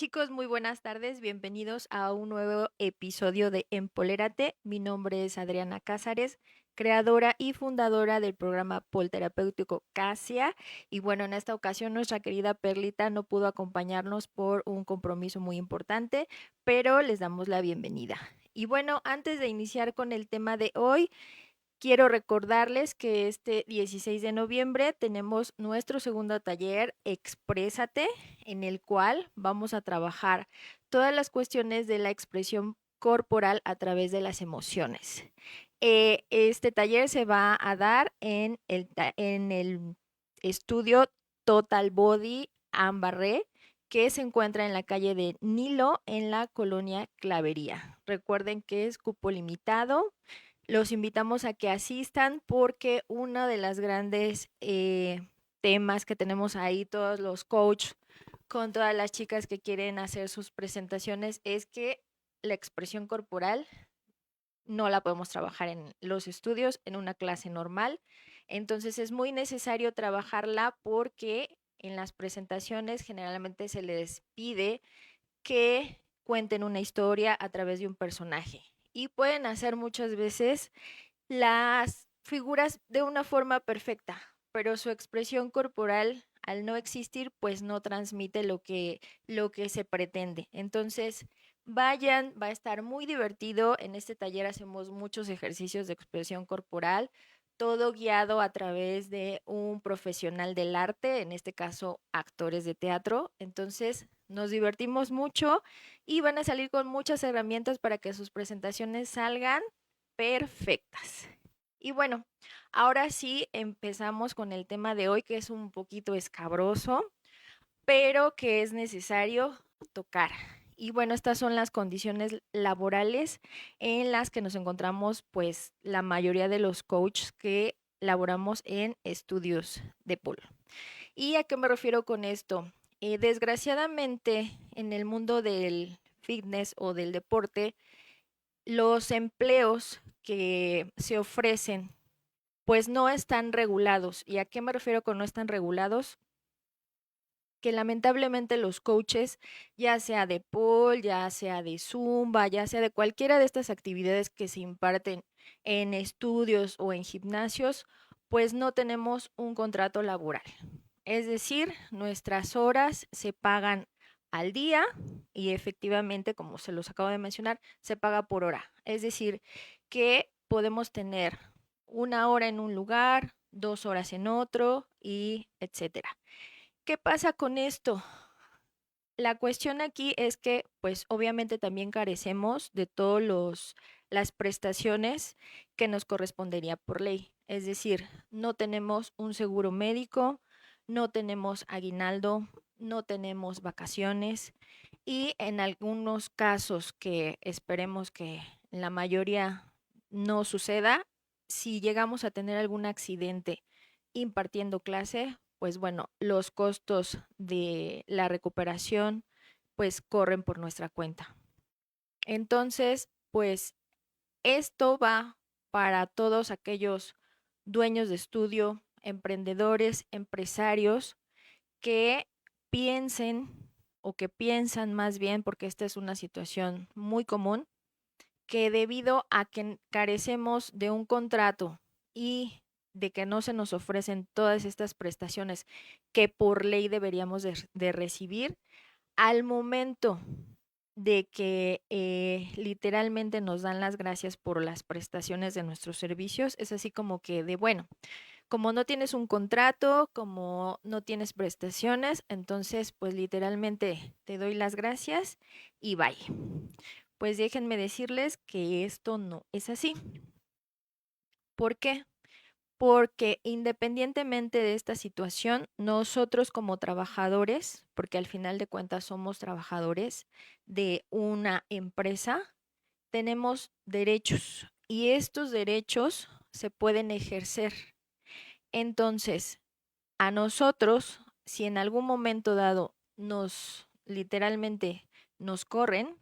Chicos, muy buenas tardes. Bienvenidos a un nuevo episodio de Empolérate. Mi nombre es Adriana Cázares, creadora y fundadora del programa polterapéutico Casia. Y bueno, en esta ocasión nuestra querida Perlita no pudo acompañarnos por un compromiso muy importante, pero les damos la bienvenida. Y bueno, antes de iniciar con el tema de hoy, quiero recordarles que este 16 de noviembre tenemos nuestro segundo taller Exprésate, en el cual vamos a trabajar todas las cuestiones de la expresión corporal a través de las emociones. Este taller se va a dar en el estudio Total Body Ambarré, que se encuentra en la calle de Nilo, en la colonia Clavería. Recuerden que es cupo limitado. Los invitamos a que asistan porque uno de las grandes temas que tenemos ahí, todos los coaches, con todas las chicas que quieren hacer sus presentaciones, es que la expresión corporal no la podemos trabajar en los estudios, en una clase normal. Entonces es muy necesario trabajarla porque en las presentaciones generalmente se les pide que cuenten una historia a través de un personaje y pueden hacer muchas veces las figuras de una forma perfecta, pero su expresión corporal al no existir pues no transmite lo que se pretende. Entonces, vayan, va a estar muy divertido. En este taller hacemos muchos ejercicios de expresión corporal, todo guiado a través de un profesional del arte, en este caso actores de teatro. Entonces, nos divertimos mucho y van a salir con muchas herramientas para que sus presentaciones salgan perfectas. Y bueno, ahora sí empezamos con el tema de hoy, que es un poquito escabroso, pero que es necesario tocar. Y bueno, estas son las condiciones laborales en las que nos encontramos, pues, la mayoría de los coaches que laboramos en estudios de polo. ¿Y a qué me refiero con esto? Desgraciadamente, en el mundo del fitness o del deporte, los empleos que se ofrecen pues no están regulados. ¿Y a qué me refiero con no están regulados? Que lamentablemente los coaches, ya sea de pole, ya sea de zumba, ya sea de cualquiera de estas actividades que se imparten en estudios o en gimnasios, pues no tenemos un contrato laboral. Es decir, nuestras horas se pagan al día y efectivamente, como se los acabo de mencionar, se paga por hora. Es decir, que podemos tener una hora en un lugar, 2 horas en otro y etcétera. ¿Qué pasa con esto? La cuestión aquí es que, pues obviamente también carecemos de todas las prestaciones que nos correspondería por ley. Es decir, no tenemos un seguro médico, no tenemos aguinaldo, no tenemos vacaciones y en algunos casos que esperemos que la mayoría no suceda, si llegamos a tener algún accidente impartiendo clase, pues bueno, los costos de la recuperación pues corren por nuestra cuenta. Entonces, pues esto va para todos aquellos dueños de estudio, emprendedores, empresarios que piensen o que piensan más bien, porque esta es una situación muy común, que debido a que carecemos de un contrato y de que no se nos ofrecen todas estas prestaciones que por ley deberíamos de recibir, al momento de que literalmente nos dan las gracias por las prestaciones de nuestros servicios, es así como que de, bueno, como no tienes un contrato, como no tienes prestaciones, entonces pues literalmente te doy las gracias y bye. Pues déjenme decirles que esto no es así. ¿Por qué? Porque independientemente de esta situación, nosotros como trabajadores, porque al final de cuentas somos trabajadores de una empresa, tenemos derechos y estos derechos se pueden ejercer. Entonces, a nosotros, si en algún momento dado nos literalmente nos corren,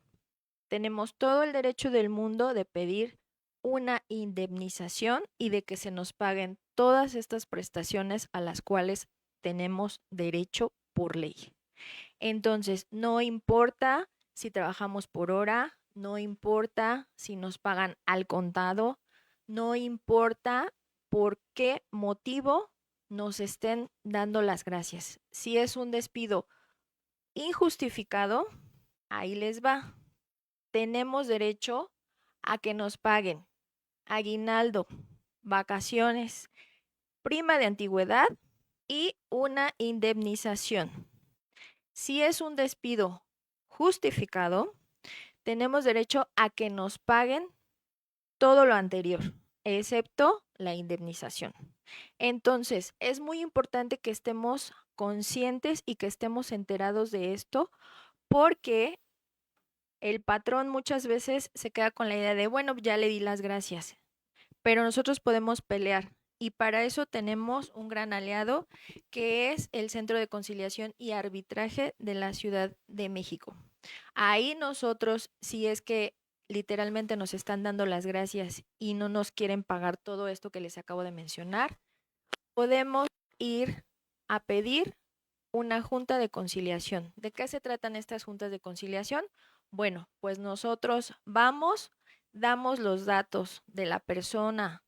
tenemos todo el derecho del mundo de pedir una indemnización y de que se nos paguen todas estas prestaciones a las cuales tenemos derecho por ley. Entonces, no importa si trabajamos por hora, no importa si nos pagan al contado, no importa por qué motivo nos estén dando las gracias. Si es un despido injustificado, ahí les va. Tenemos derecho a que nos paguen aguinaldo, vacaciones, prima de antigüedad y una indemnización. Si es un despido justificado, tenemos derecho a que nos paguen todo lo anterior, excepto la indemnización. Entonces, es muy importante que estemos conscientes y que estemos enterados de esto porque el patrón muchas veces se queda con la idea de, bueno, ya le di las gracias, pero nosotros podemos pelear. Y para eso tenemos un gran aliado que es el Centro de Conciliación y Arbitraje de la Ciudad de México. Ahí nosotros, si es que literalmente nos están dando las gracias y no nos quieren pagar todo esto que les acabo de mencionar, podemos ir a pedir una junta de conciliación. ¿De qué se tratan estas juntas de conciliación? Bueno, pues nosotros vamos, damos los datos de la persona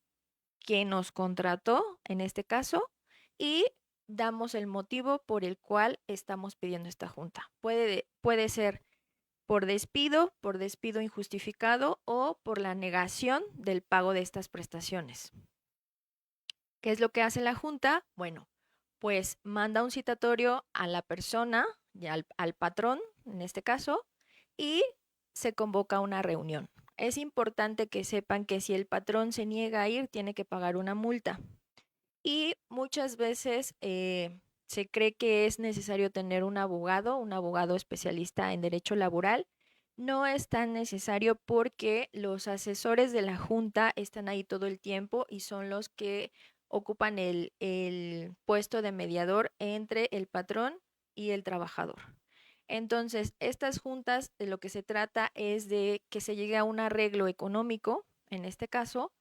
que nos contrató, en este caso, y damos el motivo por el cual estamos pidiendo esta junta. Puede ser por despido injustificado o por la negación del pago de estas prestaciones. ¿Qué es lo que hace la junta? Bueno, pues manda un citatorio a la persona, y al patrón, en este caso, y se convoca una reunión. Es importante que sepan que si el patrón se niega a ir, tiene que pagar una multa. Y muchas veces se cree que es necesario tener un abogado especialista en derecho laboral. No es tan necesario porque los asesores de la junta están ahí todo el tiempo y son los que ocupan el puesto de mediador entre el patrón y el trabajador. Entonces, estas juntas de lo que se trata es de que se llegue a un arreglo económico, en este caso,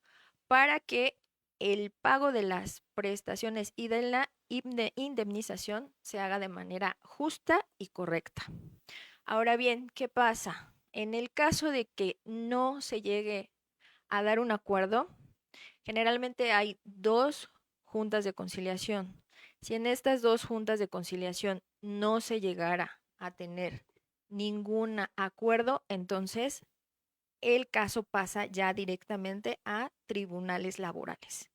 para que el pago de las prestaciones y de la indemnización se haga de manera justa y correcta. Ahora bien, ¿qué pasa? En el caso de que no se llegue a dar un acuerdo, generalmente hay dos juntas de conciliación. Si en estas dos juntas de conciliación no se llegara a tener ningún acuerdo, entonces el caso pasa ya directamente a tribunales laborales.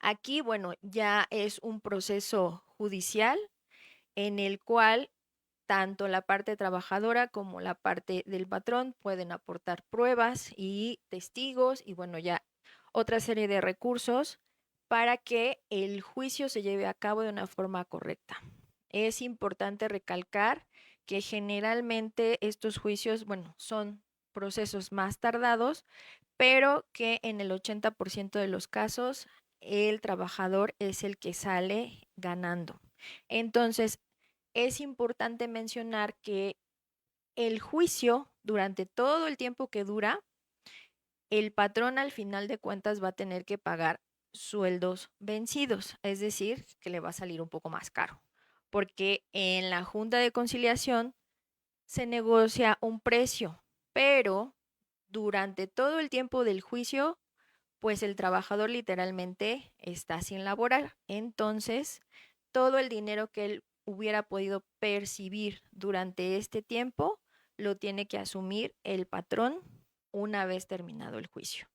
Aquí, bueno, ya es un proceso judicial en el cual tanto la parte trabajadora como la parte del patrón pueden aportar pruebas y testigos y bueno, ya otra serie de recursos para que el juicio se lleve a cabo de una forma correcta. Es importante recalcar que generalmente estos juicios, bueno, son procesos más tardados, pero que en el 80% de los casos el trabajador es el que sale ganando. Entonces, es importante mencionar que el juicio, durante todo el tiempo que dura, el patrón al final de cuentas va a tener que pagar sueldos vencidos, es decir, que le va a salir un poco más caro, porque en la junta de conciliación se negocia un precio, pero durante todo el tiempo del juicio, pues el trabajador literalmente está sin laborar. Entonces, todo el dinero que él hubiera podido percibir durante este tiempo lo tiene que asumir el patrón una vez terminado el juicio.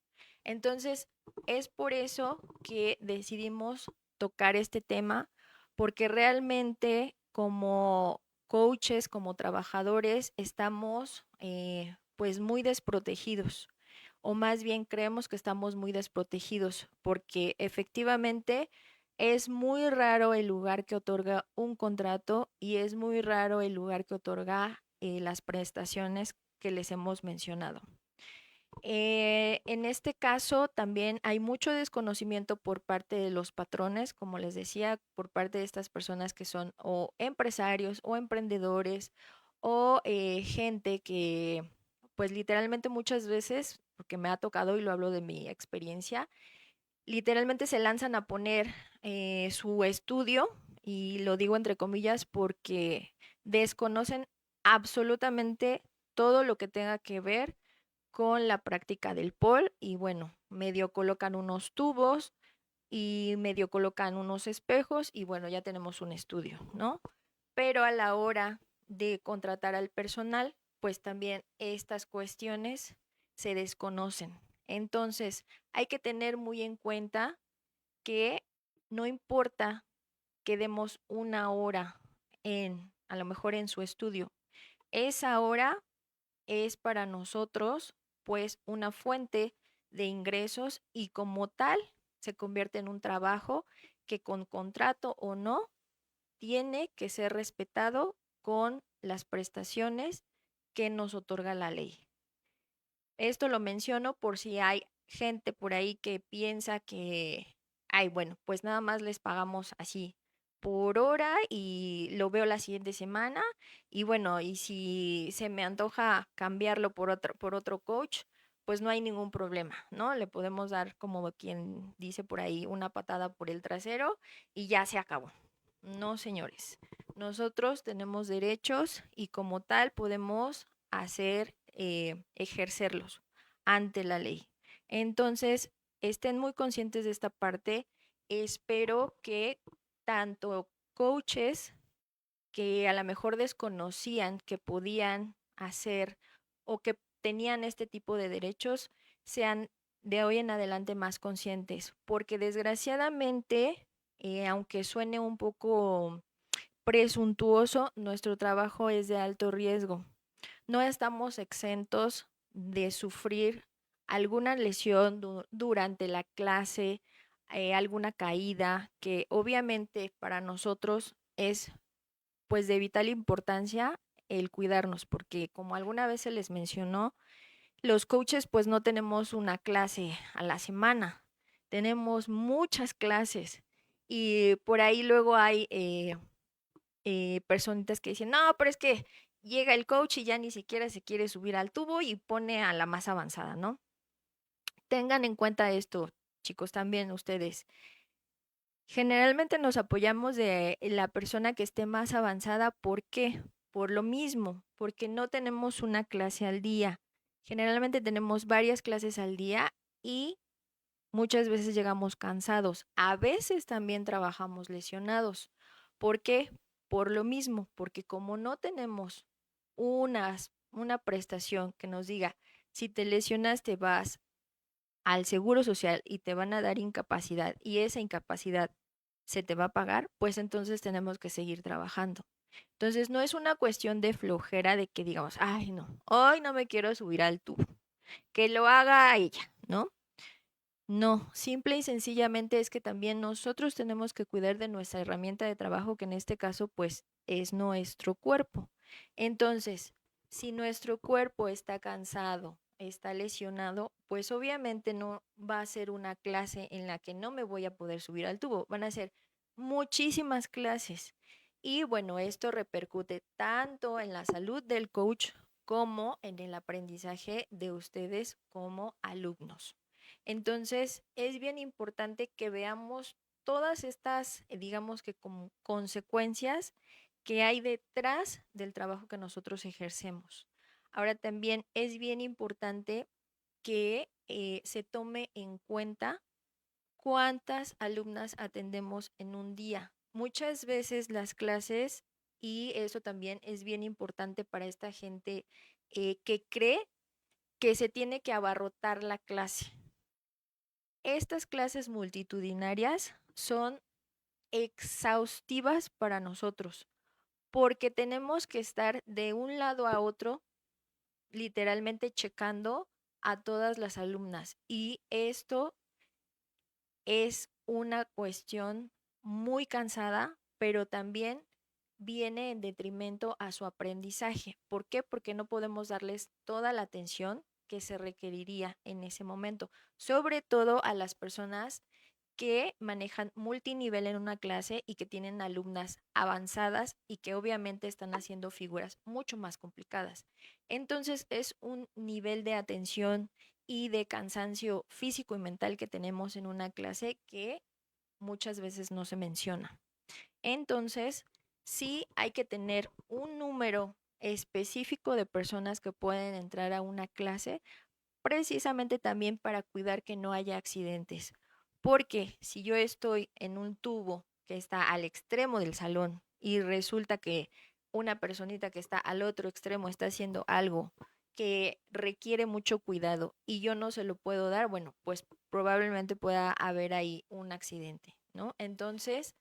Entonces, es por eso que decidimos tocar este tema, porque realmente como coaches, como trabajadores, estamos pues muy desprotegidos, o más bien creemos que estamos muy desprotegidos, porque efectivamente es muy raro el lugar que otorga un contrato y es muy raro el lugar que otorga las prestaciones que les hemos mencionado. En este caso también hay mucho desconocimiento por parte de los patrones, como les decía, por parte de estas personas que son o empresarios o emprendedores o gente que pues literalmente muchas veces, porque me ha tocado y lo hablo de mi experiencia, literalmente se lanzan a poner su estudio, y lo digo entre comillas porque desconocen absolutamente todo lo que tenga que ver con la práctica del pole y bueno, medio colocan unos tubos y medio colocan unos espejos y bueno, ya tenemos un estudio, ¿no? Pero a la hora de contratar al personal, pues también estas cuestiones se desconocen. Entonces, hay que tener muy en cuenta que no importa que demos una hora a lo mejor en su estudio, esa hora es para nosotros pues una fuente de ingresos y como tal se convierte en un trabajo que con contrato o no tiene que ser respetado con las prestaciones que nos otorga la ley. Esto lo menciono por si hay gente por ahí que piensa que, ay, bueno, pues nada más les pagamos así por hora y lo veo la siguiente semana y bueno, y si se me antoja cambiarlo por otro coach, pues no hay ningún problema, ¿no? Le podemos dar, como quien dice por ahí, una patada por el trasero y ya se acabó. No, señores. Nosotros tenemos derechos y como tal podemos ejercerlos ante la ley. Entonces, estén muy conscientes de esta parte. Espero que tanto coaches que a lo mejor desconocían que podían hacer o que tenían este tipo de derechos sean de hoy en adelante más conscientes, porque desgraciadamente, aunque suene un poco presuntuoso, nuestro trabajo es de alto riesgo. No estamos exentos de sufrir alguna lesión durante la clase, alguna caída, que obviamente para nosotros es pues de vital importancia el cuidarnos, porque como alguna vez se les mencionó, los coaches pues no tenemos una clase a la semana, tenemos muchas clases y por ahí luego hay personitas que dicen, no, pero es que llega el coach y ya ni siquiera se quiere subir al tubo y pone a la más avanzada, ¿no? Tengan en cuenta esto, chicos, también ustedes. Generalmente nos apoyamos de la persona que esté más avanzada. ¿Por qué? Por lo mismo, porque no tenemos una clase al día. Generalmente tenemos varias clases al día y muchas veces llegamos cansados. A veces también trabajamos lesionados. ¿Por qué? Por lo mismo, porque como no tenemos una prestación que nos diga, si te lesionaste vas al Seguro Social y te van a dar incapacidad y esa incapacidad se te va a pagar, pues entonces tenemos que seguir trabajando. Entonces no es una cuestión de flojera de que digamos, ay no, hoy no me quiero subir al tubo, que lo haga ella, ¿no? No, simple y sencillamente es que también nosotros tenemos que cuidar de nuestra herramienta de trabajo, que en este caso pues es nuestro cuerpo. Entonces, si nuestro cuerpo está cansado, está lesionado, pues obviamente no va a ser una clase en la que no me voy a poder subir al tubo. Van a ser muchísimas clases. Y bueno, esto repercute tanto en la salud del coach como en el aprendizaje de ustedes como alumnos. Entonces, es bien importante que veamos todas estas, digamos que como consecuencias que hay detrás del trabajo que nosotros ejercemos. Ahora también es bien importante que se tome en cuenta cuántas alumnas atendemos en un día. Muchas veces las clases, y eso también es bien importante para esta gente que cree que se tiene que abarrotar la clase. Estas clases multitudinarias son exhaustivas para nosotros porque tenemos que estar de un lado a otro, literalmente checando a todas las alumnas. Y esto es una cuestión muy cansada, pero también viene en detrimento a su aprendizaje. ¿Por qué? Porque no podemos darles toda la atención que se requeriría en ese momento, sobre todo a las personas que manejan multinivel en una clase y que tienen alumnas avanzadas y que obviamente están haciendo figuras mucho más complicadas. Entonces es un nivel de atención y de cansancio físico y mental que tenemos en una clase que muchas veces no se menciona. Entonces, sí hay que tener un número específico de personas que pueden entrar a una clase, precisamente también para cuidar que no haya accidentes. Porque si yo estoy en un tubo que está al extremo del salón y resulta que una personita que está al otro extremo está haciendo algo que requiere mucho cuidado y yo no se lo puedo dar, bueno, pues probablemente pueda haber ahí un accidente, ¿no? Entonces,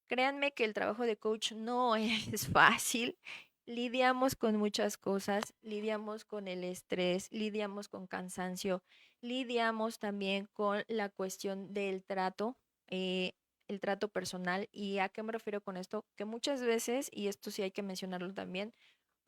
créanme que el trabajo de coach no es fácil. Lidiamos con muchas cosas, lidiamos con el estrés, lidiamos con cansancio, lidiamos también con la cuestión del trato, el trato personal. ¿Y a qué me refiero con esto? Que muchas veces, y esto sí hay que mencionarlo también,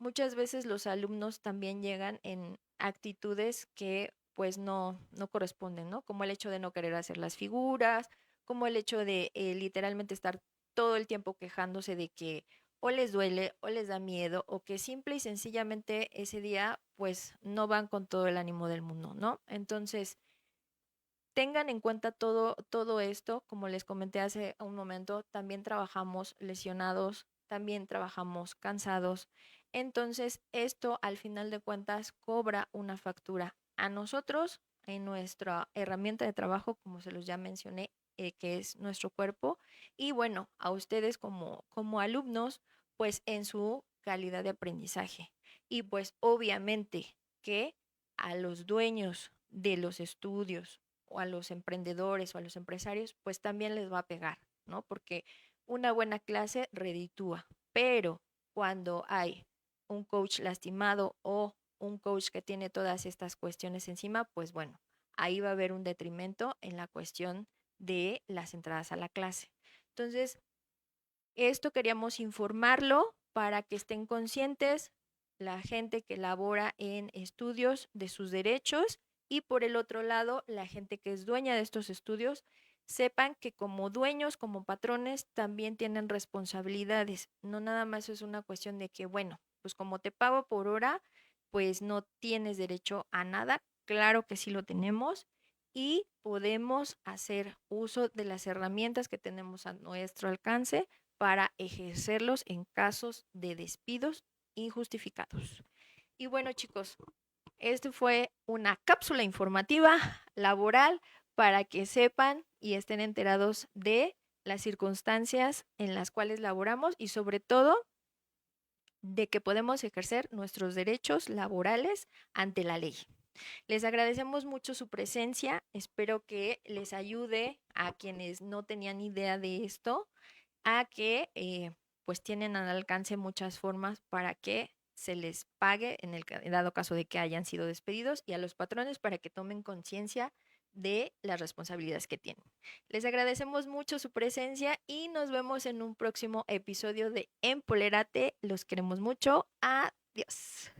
muchas veces los alumnos también llegan en actitudes que pues no corresponden, ¿no? Como el hecho de no querer hacer las figuras, como el hecho de literalmente estar todo el tiempo quejándose de que o les duele o les da miedo o que simple y sencillamente ese día pues no van con todo el ánimo del mundo, ¿no? Entonces, tengan en cuenta todo esto, como les comenté hace un momento, también trabajamos lesionados, también trabajamos cansados. Entonces, esto al final de cuentas cobra una factura a nosotros en nuestra herramienta de trabajo, como se los ya mencioné, que es nuestro cuerpo, y bueno, a ustedes como alumnos, pues en su calidad de aprendizaje. Y pues obviamente que a los dueños de los estudios o a los emprendedores o a los empresarios, pues también les va a pegar, ¿no? Porque una buena clase reditúa, pero cuando hay un coach lastimado o un coach que tiene todas estas cuestiones encima, pues bueno, ahí va a haber un detrimento en la cuestión de las entradas a la clase. Entonces, esto queríamos informarlo para que estén conscientes la gente que labora en estudios de sus derechos y por el otro lado, la gente que es dueña de estos estudios, sepan que como dueños, como patrones, también tienen responsabilidades. No nada más es una cuestión de que, bueno, pues como te pago por hora, pues no tienes derecho a nada. Claro que sí lo tenemos y podemos hacer uso de las herramientas que tenemos a nuestro alcance para ejercerlos en casos de despidos injustificados. Y bueno, chicos, esto fue una cápsula informativa laboral para que sepan y estén enterados de las circunstancias en las cuales laboramos y sobre todo de que podemos ejercer nuestros derechos laborales ante la ley. Les agradecemos mucho su presencia, espero que les ayude a quienes no tenían idea de esto a que pues tienen al alcance muchas formas para que se les pague en el dado caso de que hayan sido despedidos y a los patrones para que tomen conciencia de las responsabilidades que tienen. Les agradecemos mucho su presencia y nos vemos en un próximo episodio de Empolérate. Los queremos mucho. Adiós.